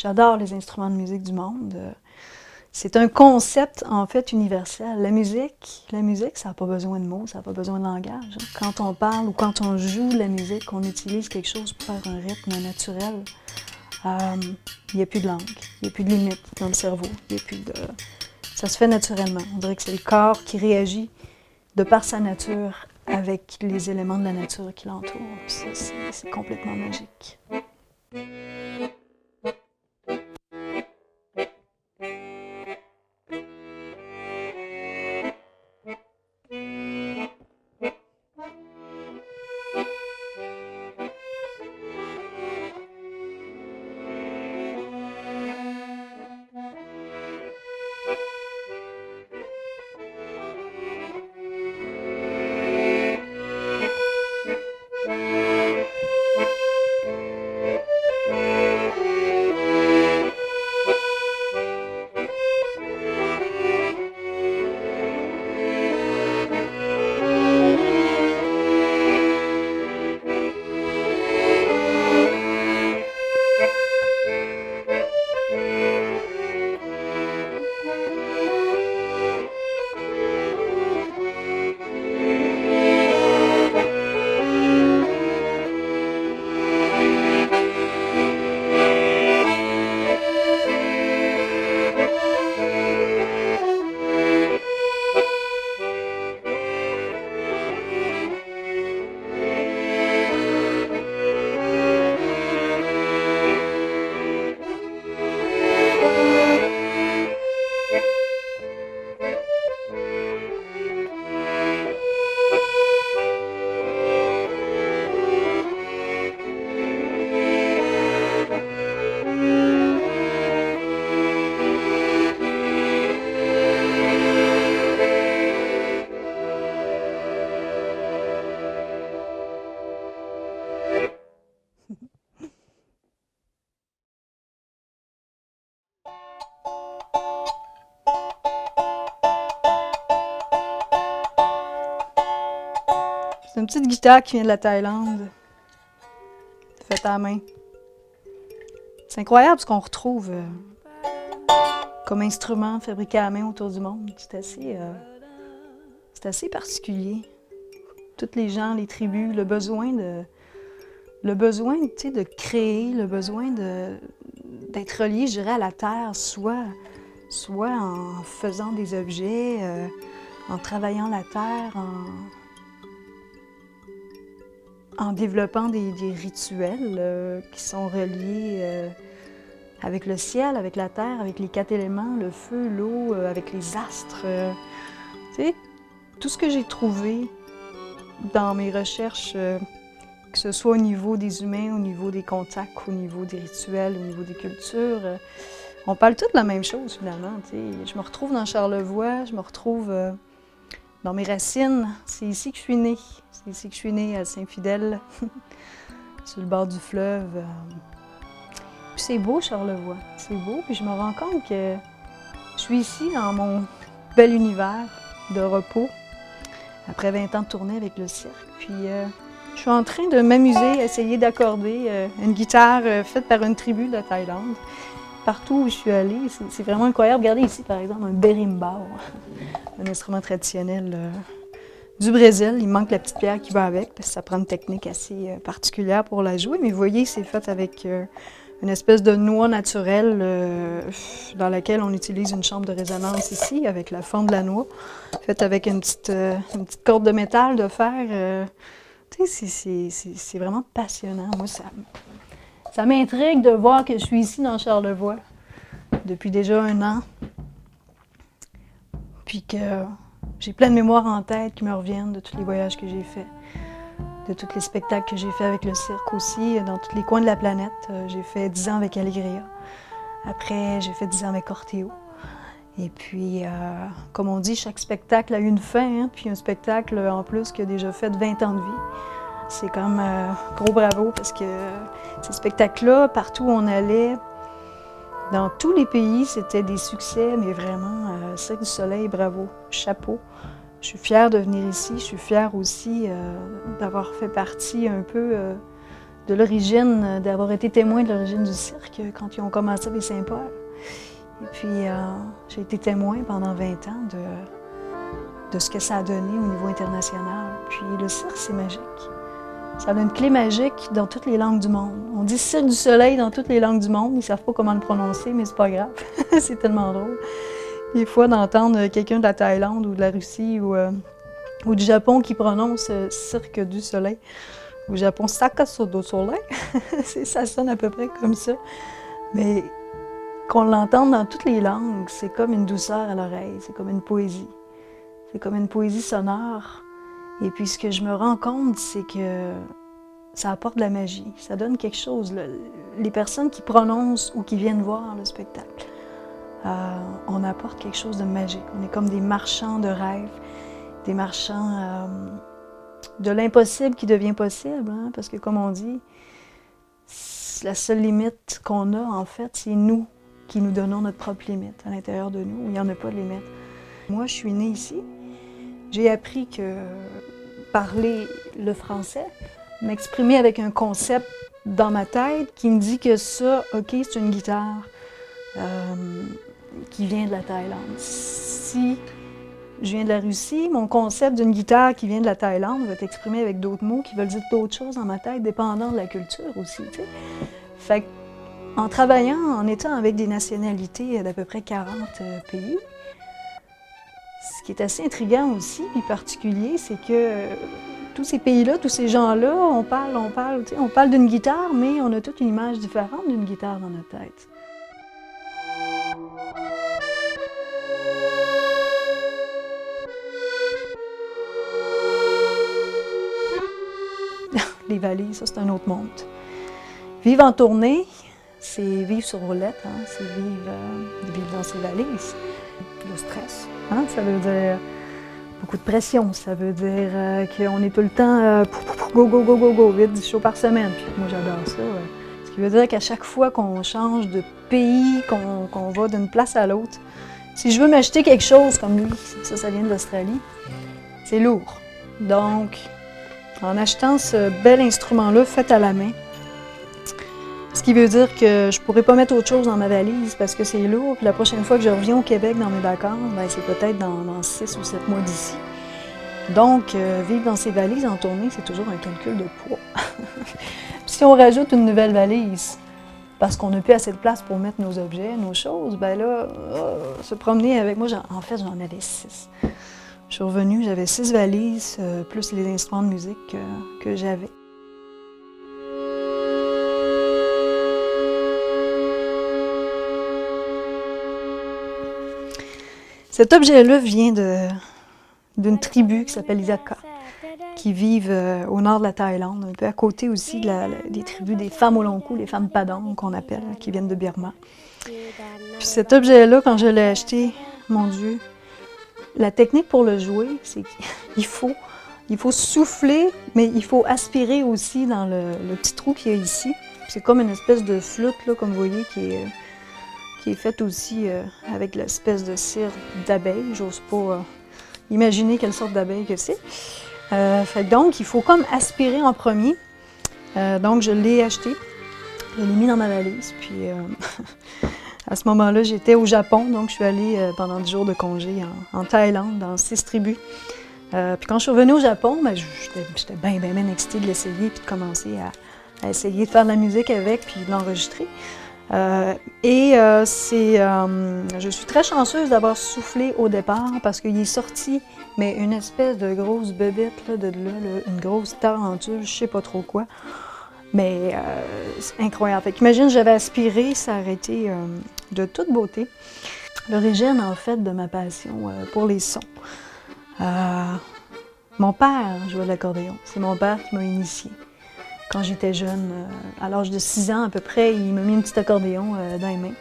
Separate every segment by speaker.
Speaker 1: J'adore les instruments de musique du monde. C'est un concept, en fait, universel. La musique, ça n'a pas besoin de mots, ça n'a pas besoin de langage. Quand on parle ou quand on joue de la musique, on utilise quelque chose pour faire un rythme naturel. Il n'y a plus de langue, il n'y a plus de limite dans le cerveau. Ça se fait naturellement. On dirait que c'est le corps qui réagit de par sa nature avec les éléments de la nature qui l'entourent. C'est complètement magique. C'est une petite guitare qui vient de la Thaïlande, faite à la main. C'est incroyable ce qu'on retrouve comme instrument fabriqué à la main autour du monde. C'est assez particulier. Toutes les gens, les tribus, le besoin, tu sais, de créer, le besoin d'être relié, je dirais, à la terre, soit en faisant des objets, en travaillant la terre, en développant des rituels qui sont reliés avec le ciel, avec la terre, avec les 4 éléments, le feu, l'eau, avec les astres. Tu sais, tout ce que j'ai trouvé dans mes recherches, que ce soit au niveau des humains, au niveau des contacts, au niveau des rituels, au niveau des cultures, on parle toutes la même chose finalement. Tu sais. Je me retrouve dans Charlevoix, je me retrouve dans mes racines. C'est ici que je suis née. C'est ici que je suis née à Saint-Fidèle, sur le bord du fleuve. Puis c'est beau, Charlevoix. C'est beau. Puis je me rends compte que je suis ici dans mon bel univers de repos, après 20 ans de tournée avec le cirque. Puis je suis en train de m'amuser à essayer d'accorder une guitare faite par une tribu de Thaïlande. Partout où je suis allée, c'est vraiment incroyable. Regardez ici, par exemple, un berimbau, un instrument traditionnel du Brésil. Il manque la petite pierre qui va avec, parce que ça prend une technique assez particulière pour la jouer. Mais vous voyez, c'est fait avec une espèce de noix naturelle dans laquelle on utilise une chambre de résonance ici, avec la forme de la noix, faite avec une petite corde de métal, de fer. Tu sais, c'est vraiment passionnant. Moi, ça m'intrigue de voir que je suis ici dans Charlevoix depuis déjà 1 an, puis que j'ai plein de mémoires en tête qui me reviennent de tous les voyages que j'ai faits, de tous les spectacles que j'ai faits avec le cirque aussi, dans tous les coins de la planète. J'ai fait 10 ans avec Allegria. Après, j'ai fait 10 ans avec Orteo. Et puis, comme on dit, chaque spectacle a une fin, hein, puis un spectacle en plus qui a déjà fait 20 ans de vie. C'est comme gros bravo parce que ces spectacles-là, partout où on allait, dans tous les pays, c'était des succès, mais vraiment, Cirque du Soleil, bravo, chapeau. Je suis fière de venir ici, je suis fière aussi d'avoir fait partie un peu de l'origine, d'avoir été témoin de l'origine du cirque quand ils ont commencé avec Saint-Paul. Et puis, j'ai été témoin pendant 20 ans de ce que ça a donné au niveau international. Puis le cirque, c'est magique. Ça a une clé magique dans toutes les langues du monde. On dit Cirque du Soleil dans toutes les langues du monde. Ils ne savent pas comment le prononcer, mais c'est pas grave. C'est tellement drôle. Des fois, d'entendre quelqu'un de la Thaïlande ou de la Russie ou du Japon qui prononce Cirque du Soleil. Au Japon, Sakaso do Soleil. Ça sonne à peu près comme ça. Mais qu'on l'entende dans toutes les langues, c'est comme une douceur à l'oreille. C'est comme une poésie. C'est comme une poésie sonore. Et puis, ce que je me rends compte, c'est que ça apporte de la magie. Ça donne quelque chose. Les personnes qui prononcent ou qui viennent voir le spectacle, on apporte quelque chose de magique. On est comme des marchands de rêves, des marchands de l'impossible qui devient possible. Hein? Parce que, comme on dit, la seule limite qu'on a, en fait, c'est nous qui nous donnons notre propre limite à l'intérieur de nous, où il n'y en a pas de limite. Moi, je suis née ici. J'ai appris que parler le français, m'exprimer avec un concept dans ma tête qui me dit que ça, OK, c'est une guitare qui vient de la Thaïlande. Si je viens de la Russie, mon concept d'une guitare qui vient de la Thaïlande va être exprimé avec d'autres mots qui veulent dire d'autres choses dans ma tête, dépendant de la culture aussi, tu sais. Fait qu'en travaillant, en étant avec des nationalités d'à peu près 40 pays, ce qui est assez intriguant aussi, puis particulier, c'est que tous ces pays-là, tous ces gens-là, on parle d'une guitare, mais on a toute une image différente d'une guitare dans notre tête. Les valises, ça c'est un autre monde. Vivre en tournée, c'est vivre sur roulette, hein? C'est vivre dans ses valises. Le stress, hein? Ça veut dire beaucoup de pression, ça veut dire qu'on est tout le temps go, go, go, go, go, 8 shows par semaine. Puis moi j'adore ça. Ce qui veut dire qu'à chaque fois qu'on change de pays, qu'on va d'une place à l'autre, si je veux m'acheter quelque chose comme lui, ça vient d'Australie, c'est lourd. Donc, en achetant ce bel instrument-là fait à la main, ce qui veut dire que je ne pourrais pas mettre autre chose dans ma valise parce que c'est lourd. Puis la prochaine fois que je reviens au Québec dans mes vacances, ben c'est peut-être dans 6 ou 7 mois d'ici. Donc, vivre dans ces valises en tournée, c'est toujours un calcul de poids. Si on rajoute une nouvelle valise, parce qu'on n'a plus assez de place pour mettre nos objets, nos choses, ben là, se promener avec moi, en fait, j'en avais 6. Je suis revenue, j'avais 6 valises, plus les instruments de musique que j'avais. Cet objet-là vient d'une tribu qui s'appelle les Aka, qui vivent au nord de la Thaïlande, un peu à côté aussi des tribus des femmes au long cou, les femmes padang qu'on appelle, qui viennent de Birma. Puis cet objet-là, quand je l'ai acheté, mon Dieu, la technique pour le jouer, c'est qu'il faut souffler, mais il faut aspirer aussi dans le petit trou qu'il y a ici. C'est comme une espèce de flûte, là, comme vous voyez, qui est faite aussi avec l'espèce de cire d'abeille. J'ose pas imaginer quelle sorte d'abeille que c'est. Donc, il faut comme aspirer en premier. Donc, je l'ai acheté. Je l'ai mis dans ma valise. Puis, à ce moment-là, j'étais au Japon. Donc, je suis allée pendant 10 jours de congé en Thaïlande, dans 6 tribus. Puis, quand je suis revenue au Japon, ben, j'étais bien excitée de l'essayer puis de commencer à essayer de faire de la musique avec puis de l'enregistrer. Je suis très chanceuse d'avoir soufflé au départ parce qu'il est sorti, mais une espèce de grosse bébête, une grosse tarentule, je sais pas trop quoi. Mais c'est incroyable. Fait qu'imagine, j'avais aspiré, ça aurait été de toute beauté. L'origine, en fait, de ma passion pour les sons. Mon père jouait de l'accordéon. C'est mon père qui m'a initiée. Quand j'étais jeune, à l'âge de 6 ans à peu près, il m'a mis un petit accordéon dans les mains.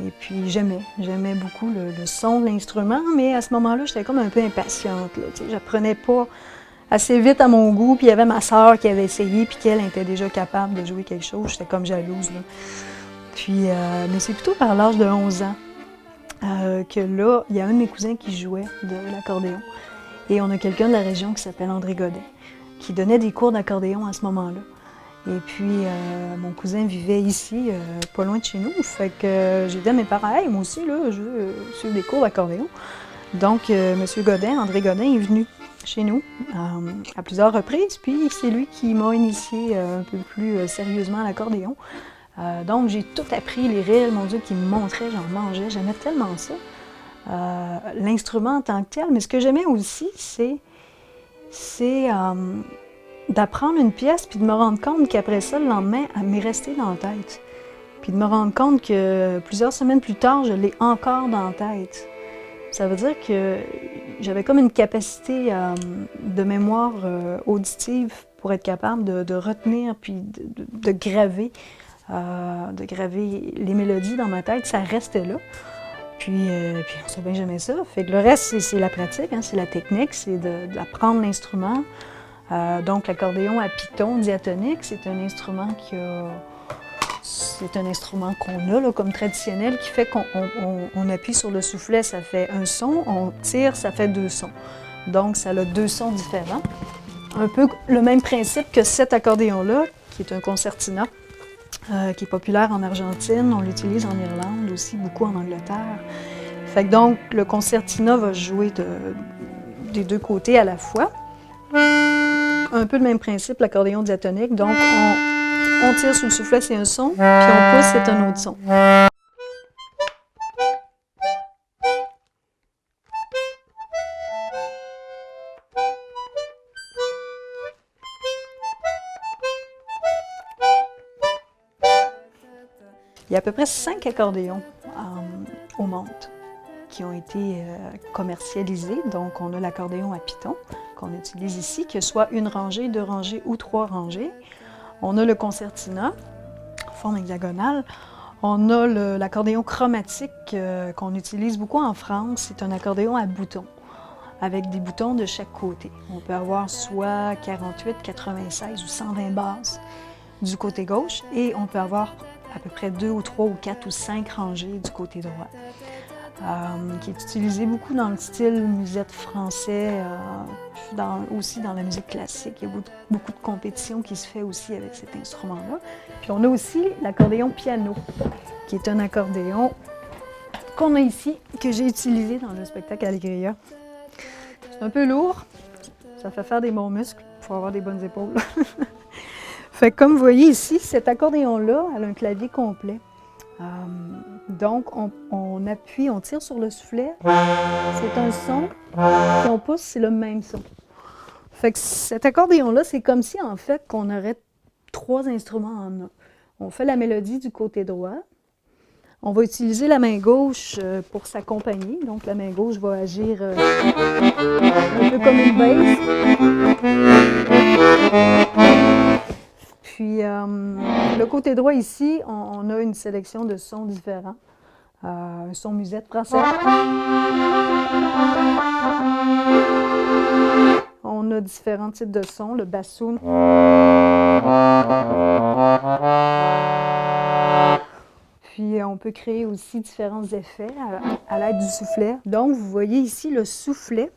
Speaker 1: Et puis j'aimais beaucoup le son de l'instrument, mais à ce moment-là, j'étais comme un peu impatiente. J'apprenais pas assez vite à mon goût, puis il y avait ma sœur qui avait essayé, puis qu'elle était déjà capable de jouer quelque chose. J'étais comme jalouse, là. Puis, mais c'est plutôt par l'âge de 11 ans que là, il y a un de mes cousins qui jouait de l'accordéon. Et on a quelqu'un de la région qui s'appelle André Godet, qui donnait des cours d'accordéon à ce moment-là. Et puis, mon cousin vivait ici, pas loin de chez nous. Fait que j'ai dit à mes parents, hey, moi aussi, là, je veux suivre des cours d'accordéon. Donc, M. Godin, André Godin, est venu chez nous à plusieurs reprises. Puis, c'est lui qui m'a initié un peu plus sérieusement à l'accordéon. Donc, j'ai tout appris, les rilles, mon Dieu, qui me montraient, j'en mangeais. J'aimais tellement ça. L'instrument en tant que tel. Mais ce que j'aimais aussi, c'est d'apprendre une pièce puis de me rendre compte qu'après ça, le lendemain, elle m'est restée dans la tête. Puis de me rendre compte que plusieurs semaines plus tard, je l'ai encore dans la tête. Ça veut dire que j'avais comme une capacité de mémoire auditive pour être capable de retenir puis de graver les mélodies dans ma tête. Ça restait là. Puis on sait bien jamais ça. Fait que le reste, c'est la pratique, hein, c'est la technique, c'est d'apprendre l'instrument. Donc l'accordéon à piton diatonique, c'est un instrument qu'on a là, comme traditionnel, qui fait qu'on appuie sur le soufflet, ça fait un son, on tire, ça fait 2 sons. Donc ça a 2 sons différents. Un peu le même principe que cet accordéon-là, qui est un concertina, qui est populaire en Argentine, on l'utilise en Irlande aussi, beaucoup en Angleterre. Fait que donc, le concertina va jouer des 2 côtés à la fois. Un peu le même principe, l'accordéon diatonique. Donc, on tire sur le soufflet, c'est un son, puis on pousse, c'est un autre son. Il y a à peu près 5 accordéons au monde qui ont été commercialisés. Donc, on a l'accordéon à piton qu'on utilise ici, que soit 1 rangée, 2 rangées ou 3 rangées. On a le concertina, forme hexagonale. On a l'accordéon chromatique qu'on utilise beaucoup en France. C'est un accordéon à boutons, avec des boutons de chaque côté. On peut avoir soit 48, 96 ou 120 basses du côté gauche, et on peut avoir à peu près 2 ou 3 ou 4 ou 5 rangées du côté droit, qui est utilisé beaucoup dans le style musette français, aussi dans la musique classique. Il y a beaucoup de compétitions qui se fait aussi avec cet instrument-là. Puis on a aussi l'accordéon piano, qui est un accordéon qu'on a ici, que j'ai utilisé dans le spectacle Allegria. C'est un peu lourd, ça fait faire des bons muscles, il faut avoir des bonnes épaules. Fait que comme vous voyez ici, cet accordéon-là, elle a un clavier complet. Donc, on appuie, on tire sur le soufflet, c'est un son, puis on pousse, c'est le même son. Fait que cet accordéon-là, c'est comme si, en fait, qu'on aurait 3 instruments en un. On fait la mélodie du côté droit. On va utiliser la main gauche pour s'accompagner. Donc, la main gauche va agir un peu comme une basse. Puis, le côté droit ici, on a une sélection de sons différents. Un son musette français. On a différents types de sons, le bassoon. Puis, on peut créer aussi différents effets à l'aide du soufflet. Donc, vous voyez ici, le soufflet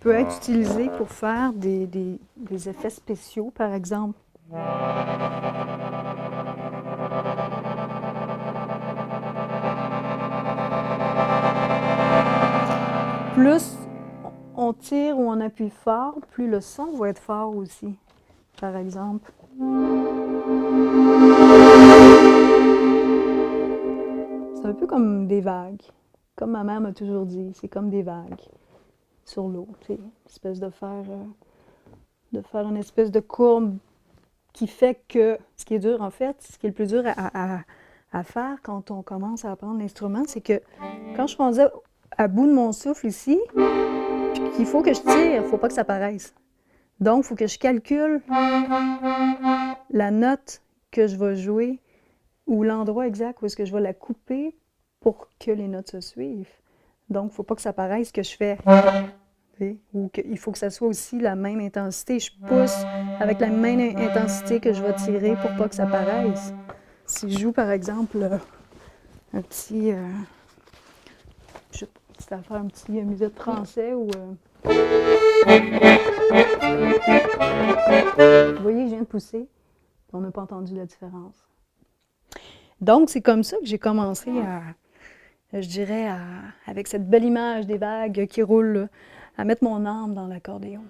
Speaker 1: peut être utilisé pour faire des effets spéciaux, par exemple. Plus on tire ou on appuie fort, plus le son va être fort aussi, par exemple. C'est un peu comme des vagues. Comme ma mère m'a toujours dit, c'est comme des vagues sur l'eau. C'est une espèce de faire une espèce de courbe qui fait que ce qui est dur, en fait, ce qui est le plus dur à faire quand on commence à apprendre l'instrument, c'est que quand je suis à bout de mon souffle ici, il faut que je tire, il ne faut pas que ça paraisse. Donc, il faut que je calcule la note que je vais jouer ou l'endroit exact où est-ce que je vais la couper pour que les notes se suivent. Donc, il ne faut pas que ça paraisse que je fais. Ou il faut que ça soit aussi la même intensité. Je pousse avec la même intensité que je vais tirer pour pas que ça paraisse. Si je joue, par exemple, un petit... un petit musette français ou... Vous voyez, je viens de pousser. On n'a pas entendu la différence. Donc, c'est comme ça que j'ai commencé je dirais, avec cette belle image des vagues qui roulent, à mettre mon âme dans l'accordéon.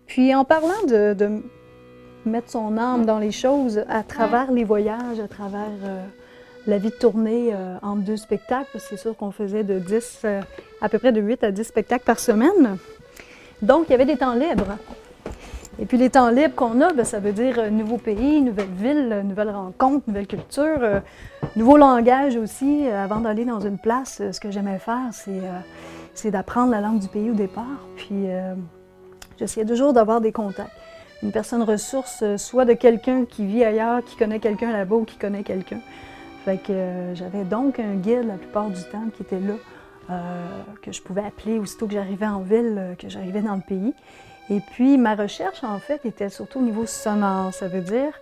Speaker 1: Puis en parlant de mettre son âme dans les choses à travers les voyages, à travers la vie de tournée entre 2 spectacles, parce que c'est sûr qu'on faisait à peu près de 8 à 10 spectacles par semaine. Donc, il y avait des temps libres. Et puis les temps libres qu'on a, bien, ça veut dire nouveau pays, nouvelle ville, nouvelles rencontres, nouvelle culture, nouveau langage aussi. Avant d'aller dans une place, ce que j'aimais faire, c'est d'apprendre la langue du pays au départ. Puis j'essayais toujours d'avoir des contacts. Une personne ressource, soit de quelqu'un qui vit ailleurs, qui connaît quelqu'un là-bas ou qui connaît quelqu'un. Fait que j'avais donc un guide la plupart du temps qui était là, que je pouvais appeler aussitôt que j'arrivais en ville, que j'arrivais dans le pays. Et puis, ma recherche, en fait, était surtout au niveau sonore. Ça veut dire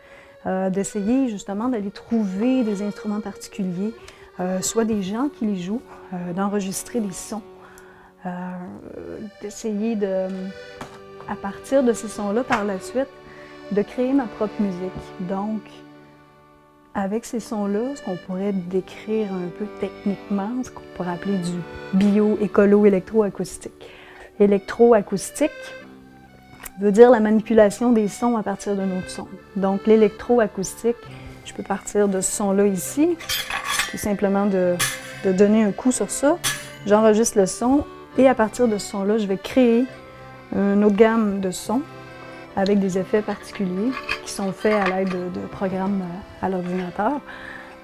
Speaker 1: d'essayer justement d'aller trouver des instruments particuliers, soit des gens qui les jouent, d'enregistrer des sons, d'essayer à partir de ces sons-là, par la suite, de créer ma propre musique. Donc, avec ces sons-là, ce qu'on pourrait décrire un peu techniquement, ce qu'on pourrait appeler du bio-écolo-électroacoustique. Électroacoustique veut dire la manipulation des sons à partir d'un autre son. Donc l'électroacoustique, je peux partir de ce son-là ici, tout simplement de donner un coup sur ça. J'enregistre le son et à partir de ce son-là, je vais créer une autre gamme de sons avec des effets particuliers qui sont faits à l'aide de programmes à l'ordinateur.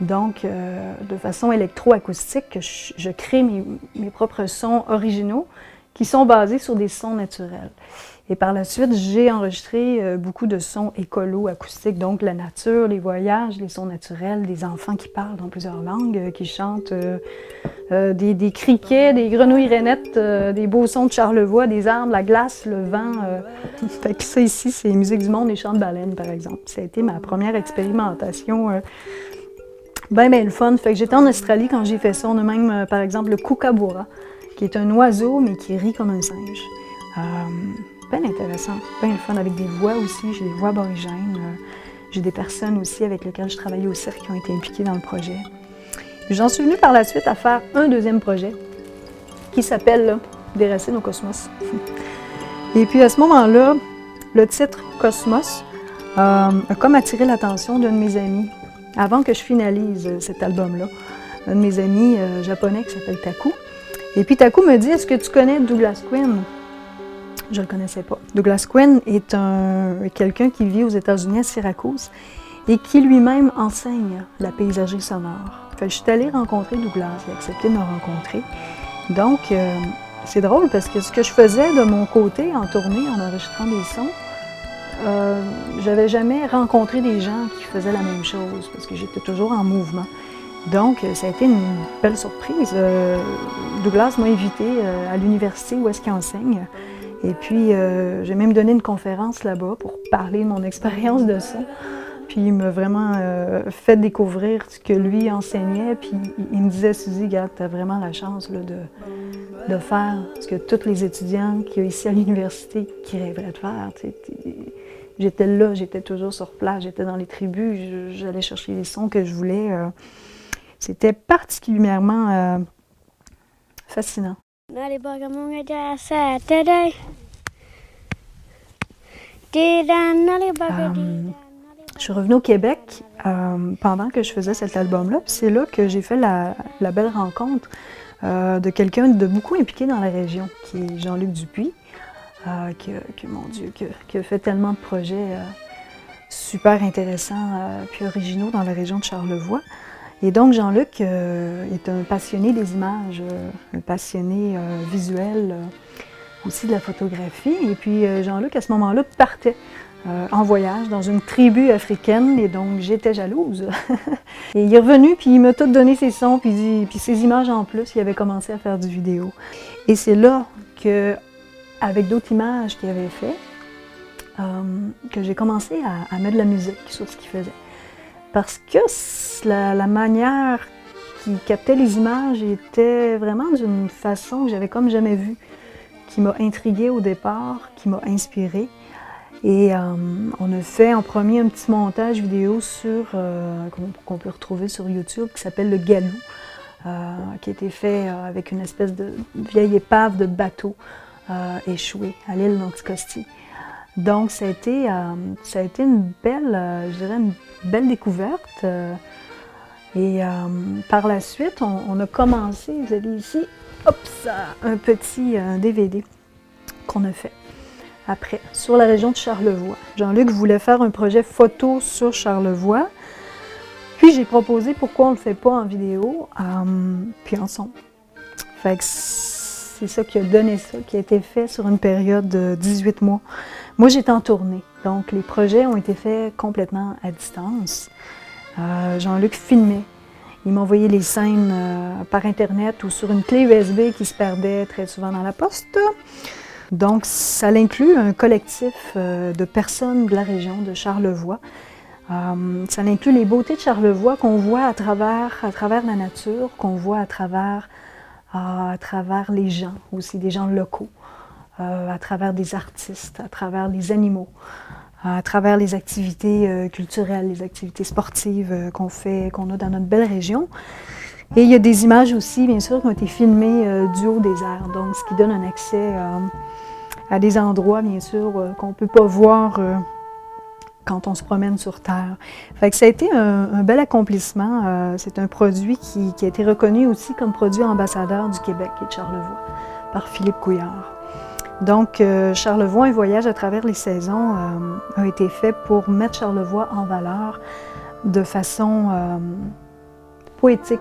Speaker 1: Donc, de façon électroacoustique, je crée mes propres sons originaux qui sont basés sur des sons naturels. Et par la suite, j'ai enregistré beaucoup de sons écolo-acoustiques, donc la nature, les voyages, les sons naturels, des enfants qui parlent dans plusieurs langues, qui chantent, des criquets, des grenouilles rainettes, des beaux sons de Charlevoix, des arbres, la glace, le vent. Fait que ça ici, c'est Musique du monde et chants de baleines, par exemple. Ça a été ma première expérimentation. Ben le fun. Fait que j'étais en Australie quand j'ai fait ça. On a même, par exemple, le kookaburra, qui est un oiseau, mais qui rit comme un singe. Bien intéressant, bien le fun, avec des voix aussi, j'ai des voix aborigènes. J'ai des personnes aussi avec lesquelles je travaillais au cirque qui ont été impliquées dans le projet. J'en suis venue par la suite à faire un deuxième projet qui s'appelle Des racines au cosmos. Et puis à ce moment-là, le titre Cosmos a comme attiré l'attention d'un de mes amis. Avant que je finalise cet album-là, un de mes amis japonais qui s'appelle Taku. Et puis Taku me dit, est-ce que tu connais Douglas Quinn? Je ne le connaissais pas. Douglas Quinn est quelqu'un qui vit aux États-Unis à Syracuse et qui lui-même enseigne la paysagerie sonore. Fait que je suis allée rencontrer Douglas, il a accepté de me rencontrer. Donc, c'est drôle parce que ce que je faisais de mon côté en tournée, en enregistrant des sons, j'avais jamais rencontré des gens qui faisaient la même chose parce que j'étais toujours en mouvement. Donc, ça a été une belle surprise. Douglas m'a invité à l'université où est-ce qu'il enseigne. Et puis, j'ai même donné une conférence là-bas pour parler de mon expérience de ça. Puis, il m'a vraiment fait découvrir ce que lui enseignait. Puis, il me disait, Suzy, regarde, tu as vraiment la chance là, de faire ce que tous les étudiants qu'il y a ici à l'université qui rêveraient de faire. J'étais là, j'étais toujours sur place, j'étais dans les tribus, j'allais chercher les sons que je voulais. C'était particulièrement fascinant. Je suis revenue au Québec pendant que je faisais cet album-là. C'est là que j'ai fait la belle rencontre de quelqu'un de beaucoup impliqué dans la région, qui est Jean-Luc Dupuis, qui a fait tellement de projets super intéressants puis originaux dans la région de Charlevoix. Et donc, Jean-Luc est un passionné des images, un passionné visuel, aussi de la photographie. Et puis, Jean-Luc, à ce moment-là, partait en voyage dans une tribu africaine. Et donc, j'étais jalouse. Et il est revenu, puis il m'a tout donné ses sons, puis ses images en plus. Il avait commencé à faire du vidéo. Et c'est là que, avec d'autres images qu'il avait fait, que j'ai commencé à mettre de la musique sur ce qu'il faisait. Parce que la manière qu'il captait les images était vraiment d'une façon que j'avais comme jamais vue, qui m'a intriguée au départ, qui m'a inspirée. Et on a fait en premier un petit montage vidéo qu'on peut retrouver sur YouTube qui s'appelle Le Galou, qui a été fait avec une espèce de vieille épave de bateau échoué à l'île d'Anticosti. Donc ça a été une belle, je dirais une belle découverte. Et par la suite, on a commencé, vous avez ici, hop, un petit DVD qu'on a fait après, sur la région de Charlevoix. Jean-Luc voulait faire un projet photo sur Charlevoix, puis j'ai proposé pourquoi on ne le fait pas en vidéo, puis en son. Fait que c'est ça qui a donné ça, qui a été fait sur une période de 18 mois. Moi, j'étais en tournée, donc les projets ont été faits complètement à distance. Jean-Luc filmait. Il m'envoyait les scènes par Internet ou sur une clé USB qui se perdait très souvent dans la poste. Donc, ça inclut un collectif de personnes de la région de Charlevoix. Ça inclut les beautés de Charlevoix qu'on voit à travers la nature, qu'on voit à travers les gens, aussi des gens locaux, à travers des artistes, à travers les animaux, à travers les activités culturelles, les activités sportives qu'on a dans notre belle région. Et il y a des images aussi, bien sûr, qui ont été filmées du haut des airs, donc ce qui donne un accès à des endroits, bien sûr, qu'on ne peut pas voir quand on se promène sur Terre. Fait que ça a été un bel accomplissement. C'est un produit qui a été reconnu aussi comme produit ambassadeur du Québec et de Charlevoix par Philippe Couillard. Donc, Charlevoix, un voyage à travers les saisons, a été fait pour mettre Charlevoix en valeur de façon poétique.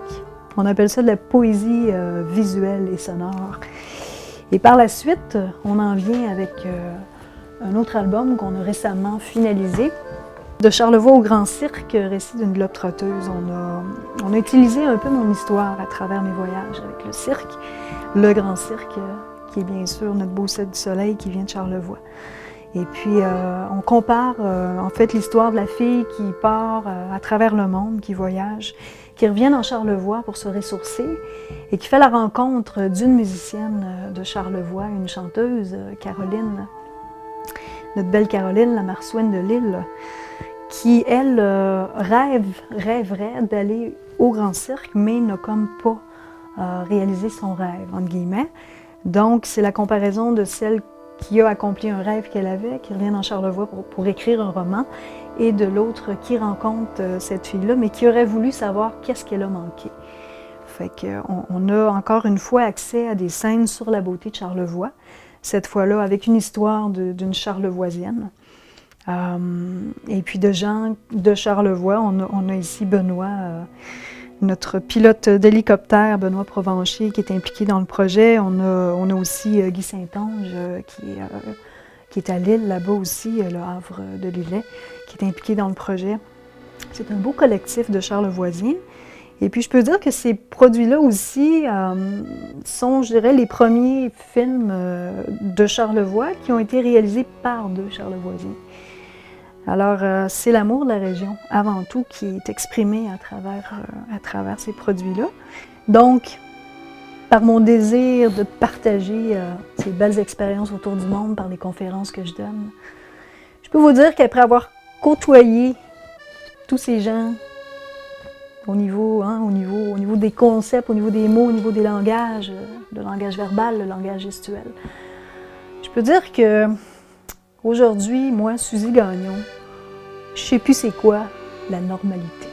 Speaker 1: On appelle ça de la poésie visuelle et sonore. Et par la suite, on en vient avec un autre album qu'on a récemment finalisé. De Charlevoix au Grand Cirque, récit d'une globe-trotteuse. On a utilisé un peu mon histoire à travers mes voyages avec le cirque, le Grand Cirque, qui est bien sûr notre beau Cirque du Soleil qui vient de Charlevoix. Et puis, on compare en fait l'histoire de la fille qui part à travers le monde, qui voyage, qui revient dans Charlevoix pour se ressourcer et qui fait la rencontre d'une musicienne de Charlevoix, une chanteuse, Caroline, notre belle Caroline, la marsouine de l'île, qui, elle, rêverait d'aller au Grand Cirque, mais n'a comme pas réalisé son rêve, entre guillemets. Donc, c'est la comparaison de celle qui a accompli un rêve qu'elle avait, qui revient dans Charlevoix pour écrire un roman, et de l'autre qui rencontre cette fille-là, mais qui aurait voulu savoir qu'est-ce qu'elle a manqué. Fait qu'on a encore une fois accès à des scènes sur la beauté de Charlevoix, cette fois-là avec une histoire d'une Charlevoisienne. Et puis de gens de Charlevoix, on a ici Benoît, notre pilote d'hélicoptère, Benoît Provencher, qui est impliqué dans le projet. On a aussi Guy Saint-Onge, qui est à Lille, là-bas aussi, le Havre de Lillet, qui est impliqué dans le projet. C'est un beau collectif de Charlevoisiens. Et puis, je peux dire que ces produits-là aussi sont, je dirais, les premiers films de Charlevoix qui ont été réalisés par deux Charlevoisiens. Alors, c'est l'amour de la région, avant tout, qui est exprimé à travers ces produits-là. Donc, par mon désir de partager ces belles expériences autour du monde par les conférences que je donne, je peux vous dire qu'après avoir côtoyé tous ces gens au niveau des concepts, au niveau des mots, au niveau des langages, le langage verbal, le langage gestuel, je peux dire que aujourd'hui, moi, Suzy Gagnon, je ne sais plus c'est quoi la normalité.